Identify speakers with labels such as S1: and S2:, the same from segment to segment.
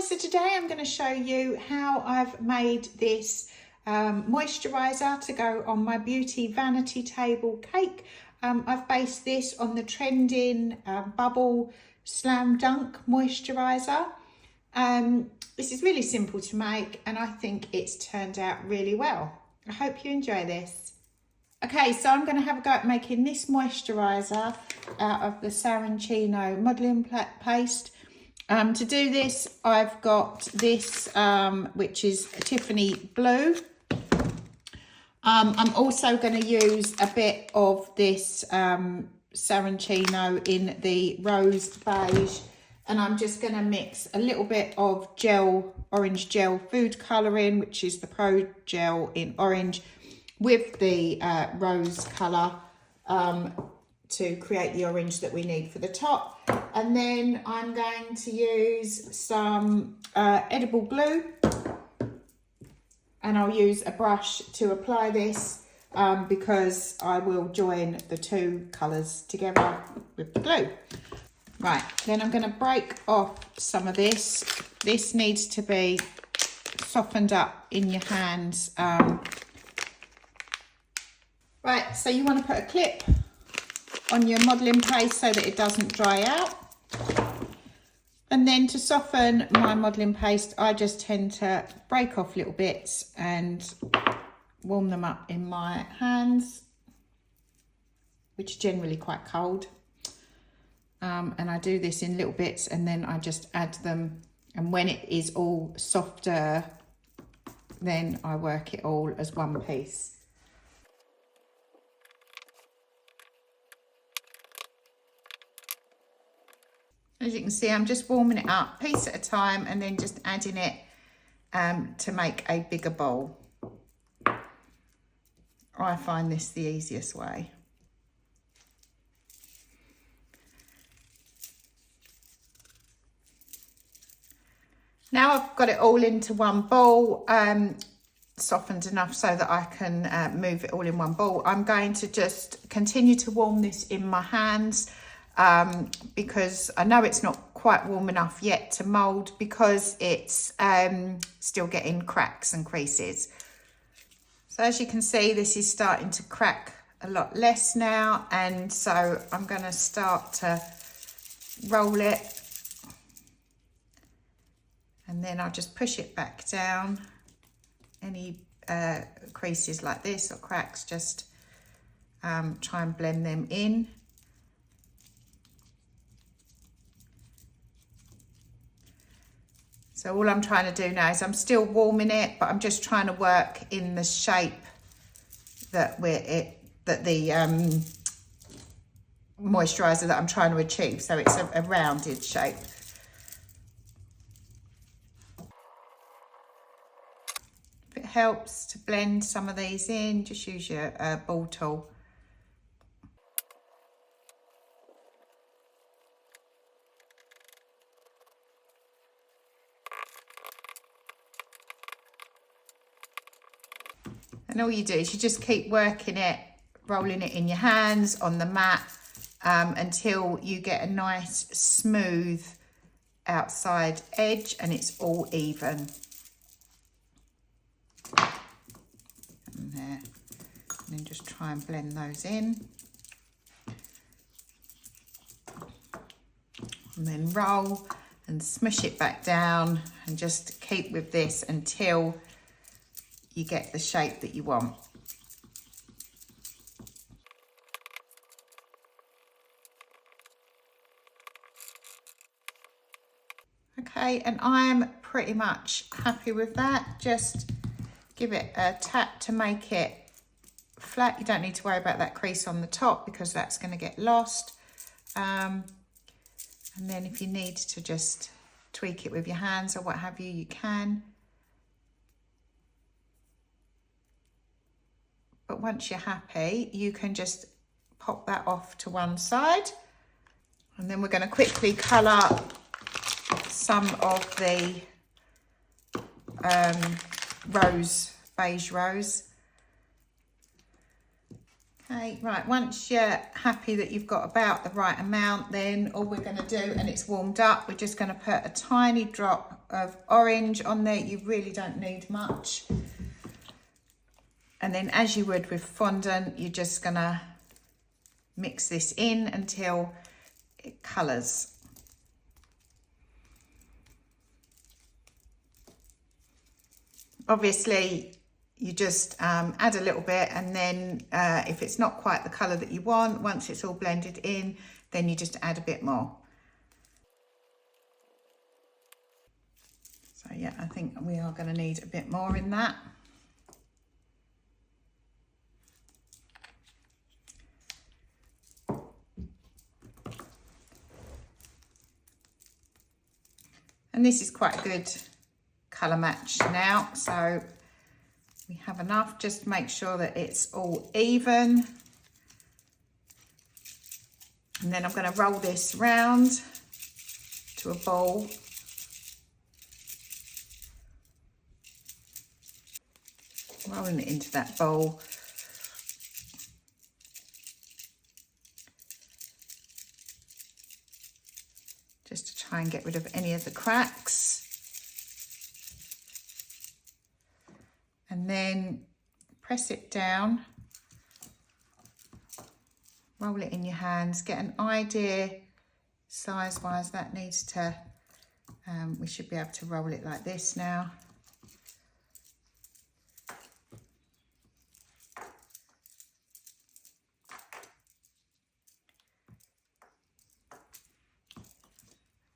S1: so today I'm going to show you how I've made this moisturiser to go on my beauty vanity table cake. I've based this on the trending Bubble Slam Dunk moisturiser. This is really simple to make and I think it's turned out really well. I hope you enjoy this. Okay, so I'm going to have a go at making this moisturiser out of the Saracino modelling paste. To do this, I've got this, which is Tiffany blue. I'm also going to use a bit of this Saracino in the rose beige, and I'm just going to mix a little bit of orange gel food colouring, which is the Progel in orange, with the rose colour to create the orange that we need for the top. And then I'm going to use some edible glue, and I'll use a brush to apply this because I will join the two colours together with the glue. Right, then I'm going to break off some of this. This needs to be softened up in your hands. Right, so you want to put a clip on your modelling paste so that it doesn't dry out. And then to soften my modelling paste, I just tend to break off little bits and warm them up in my hands, which are generally quite cold. And I do this in little bits and then I just add them. And when it is all softer, then I work it all as one piece. As you can see, I'm just warming it up piece at a time and then just adding it to make a bigger bowl. I find this the easiest way. Now I've got it all into one bowl, softened enough so that I can move it all in one bowl. I'm going to just continue to warm this in my hands. Because I know it's not quite warm enough yet to mould because it's still getting cracks and creases. So as you can see, this is starting to crack a lot less now, and so I'm going to start to roll it, and then I'll just push it back down. Any creases like this or cracks, just try and blend them in. So all I'm trying to do now is I'm still warming it, but I'm just trying to work in the shape that the moisturiser that I'm trying to achieve. So it's a rounded shape. If it helps to blend some of these in, just use your ball tool. And all you do is you just keep working it, rolling it in your hands on the mat until you get a nice smooth outside edge and it's all even. And there. And then just try and blend those in. And then roll and smush it back down and just keep with this until you get the shape that you want. Okay, and I'm pretty much happy with that. Just give it a tap to make it flat. You don't need to worry about that crease on the top because that's going to get lost. And then if you need to just tweak it with your hands or what have you, you can. But once you're happy, you can just pop that off to one side. And then we're going to quickly colour some of the beige rose. Okay, right, once you're happy that you've got about the right amount, then all we're going to do, and it's warmed up, we're just going to put a tiny drop of orange on there. You really don't need much. And then as you would with fondant, you're just going to mix this in until it colours. Obviously, you just add a little bit, and then if it's not quite the colour that you want, once it's all blended in, then you just add a bit more. So yeah, I think we are going to need a bit more in that. And this is quite a good colour match now, so we have enough. Just make sure that it's all even. And then I'm going to roll this round to a ball. Rolling it into that bowl. Just to try and get rid of any of the cracks. And then press it down. Roll it in your hands. Get an idea size-wise that needs to, we should be able to roll it like this now.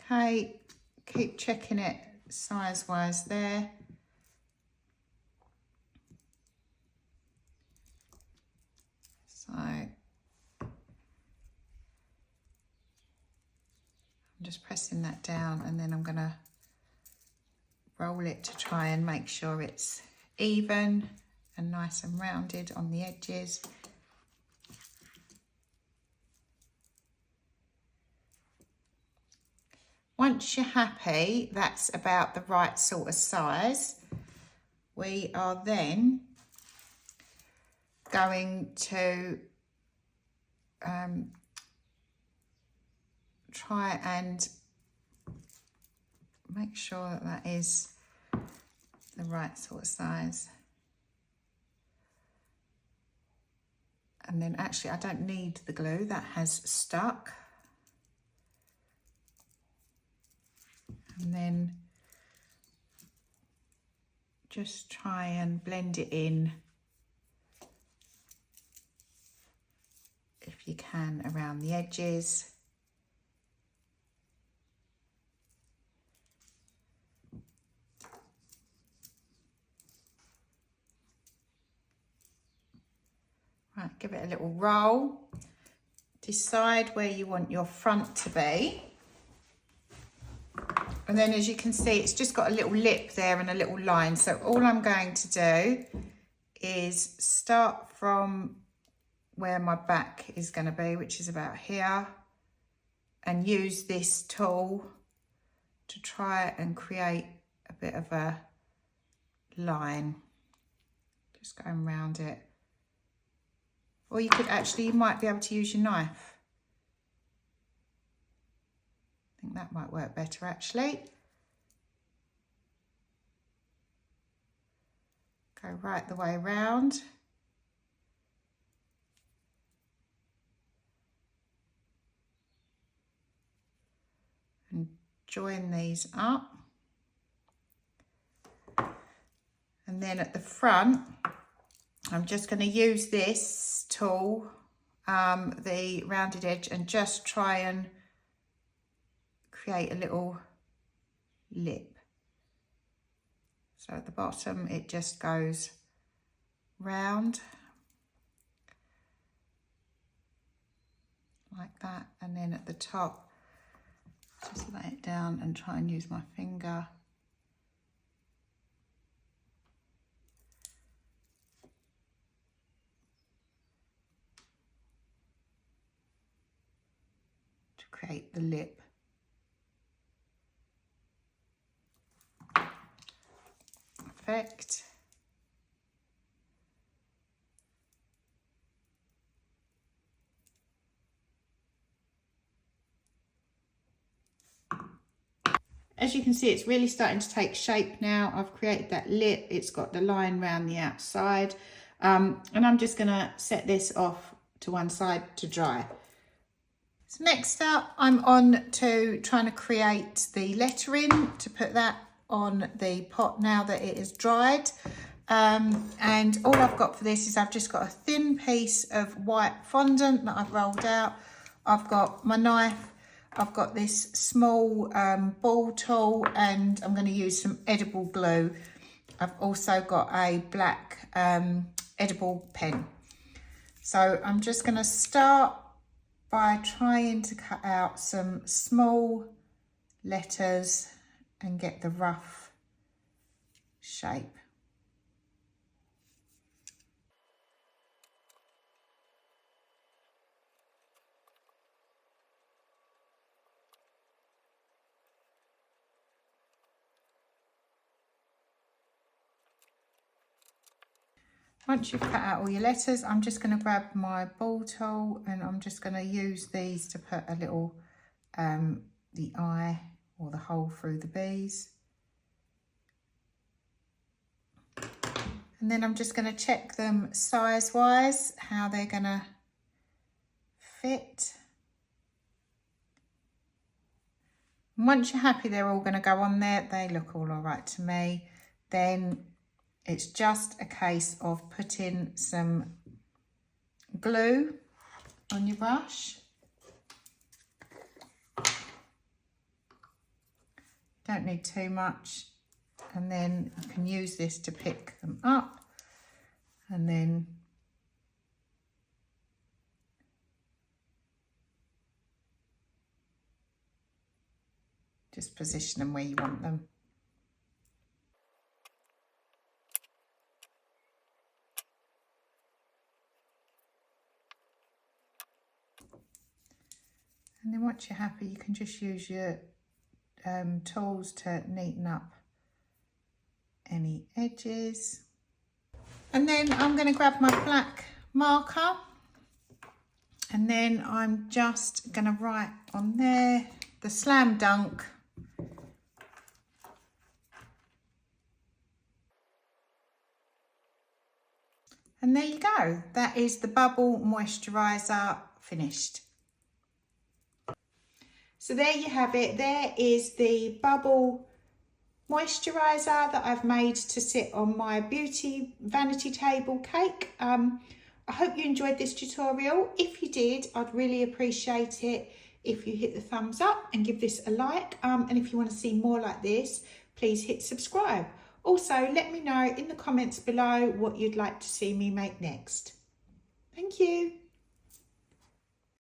S1: Okay, keep checking it size-wise there. So I'm just pressing that down, and then I'm going to roll it to try and make sure it's even and nice and rounded on the edges. Once you're happy that's about the right sort of size, we are then going to try and make sure that that is the right sort of size. And then actually I don't need the glue, that has stuck. And then just try and blend it in if you can around the edges. Right, give it a little roll. Decide where you want your front to be. And then as you can see, it's just got a little lip there and a little line. So all I'm going to do is start from where my back is going to be, which is about here, and use this tool to try and create a bit of a line. Just going around it. Or you could actually, you might be able to use your knife. I think that might work better actually. Go right the way around. And join these up. And then at the front, I'm just going to use this tool, the rounded edge, and just try and create a little lip. So at the bottom it just goes round like that, and then at the top just lay it down and try and use my finger to create the lip. Perfect. As you can see, it's really starting to take shape now. I've created that lip. It's got the line around the outside. And I'm just going to set this off to one side to dry. So next up, I'm on to trying to create the lettering, to put that on the pot now that it is dried. And all I've got for this is I've just got a thin piece of white fondant that I've rolled out. I've got my knife. I've got this small ball tool, and I'm going to use some edible glue. I've also got a black edible pen. So I'm just going to start by trying to cut out some small letters and get the rough shape. Once you've cut out all your letters, I'm just going to grab my ball tool and I'm just going to use these to put a little, the eye or the hole through the bees. And then I'm just going to check them size-wise, how they're going to fit. And once you're happy they're all going to go on there, they look all right to me, then it's just a case of putting some glue on your brush. Don't need too much. And then you can use this to pick them up. And then just position them where you want them. And then once you're happy, you can just use your tools to neaten up any edges. And then I'm going to grab my black marker, and then I'm just going to write on there the slam dunk. And there you go. That is the Bubble Moisturiser finished. So there you have it. There is the Bubble Moisturiser that I've made to sit on my beauty vanity table cake. I hope you enjoyed this tutorial. If you did, I'd really appreciate it if you hit the thumbs up and give this a like. And if you want to see more like this, please hit subscribe. Also, let me know in the comments below what you'd like to see me make next. Thank you.